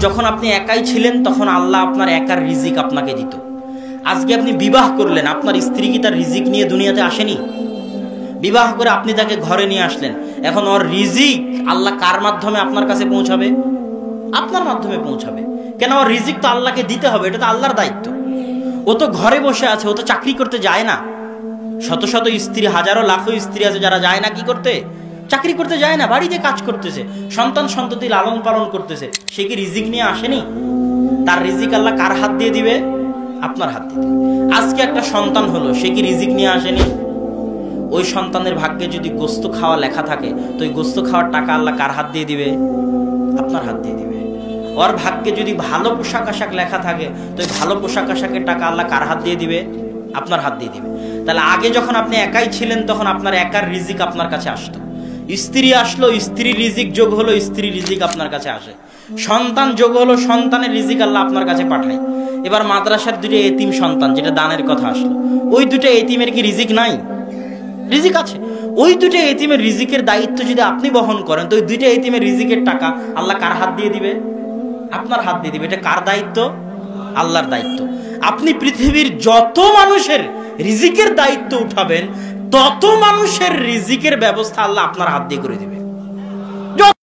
যখন আপনি একাই ছিলেন তখন আল্লাহ আপনার একার রিজিক আপনাকে দিত। আজকে আপনি বিবাহ করলেন, আপনার স্ত্রী কি তার রিজিক নিয়ে দুনিয়াতে আসেনি? বিবাহ করে আপনি তাকে ঘরে নিয়ে আসলেন, এখন ওর রিজিক আল্লাহ কার মাধ্যমে আপনার কাছে পৌঁছাবে? আপনার মাধ্যমে পৌঁছাবে। কেন? ওর রিজিক তো আল্লাহকে দিতে হবে, এটা তো আল্লাহর দায়িত্ব। ও তো ঘরে বসে আছে, ও তো চাকরি করতে যায় না। শত শত স্ত্রী, হাজারো লাখো স্ত্রী আছে যারা যায় না কি করতে? চাকরি করতে যায় না, বাড়িতে কাজ করতেছে, সন্তান সন্ততি লালন পালন করতেছে। সে কি রিজিক নিয়ে আসেনি? তার রিজিক আল্লাহ কার হাত দিয়ে দিবে? আপনার হাত দিয়ে দিবে। আজকে একটা সন্তান হলো, সে কি রিজিক নিয়ে আসেনি? ওই সন্তানের ভাগ্যে যদি গোস্ত খাওয়া লেখা থাকে, তো ওই গোস্ত খাওয়ার টাকা আল্লাহ কার হাত দিয়ে দিবে? আপনার হাত দিয়ে দিবে। ওর ভাগ্যে যদি ভালো পোশাক আশাক লেখা থাকে, তো ওই ভালো পোশাক আশাকের টাকা আল্লাহ কার হাত দিয়ে দিবে? আপনার হাত দিয়ে দিবে। তাহলে আগে যখন আপনি একাই ছিলেন তখন আপনার একার রিজিক আপনার কাছে আসতো। স্ত্রী আসলো, স্ত্রীর রিজিক যোগ হলো, স্ত্রীর রিজিক আপনার কাছে আসে। সন্তান যোগ হলো, সন্তানের রিজিক আল্লাহ আপনার কাছে পাঠায়। এবার মাদ্রাসার দুটো এতিম সন্তান, যেটা দানের কথা আসলো, ওই দুটো এতিমের কি রিজিক নাই? রিজিক আছে। ওই দুটো এতিমের রিজিকের দায়িত্ব যদি আপনি বহন করেন, তো ওই দুইটা এতিমের রিজিকের টাকা আল্লাহ কার হাত দিয়ে দিবে? আপনার হাত দিয়ে দিবে। এটা কার দায়িত্ব? আল্লাহর দায়িত্ব। আপনি পৃথিবীর যত মানুষের রিজিকের দায়িত্ব উঠাবেন, তত মানুষের রিজিকের ব্যবস্থা আল্লাহ আপনার হাত দিয়ে করে দিবে।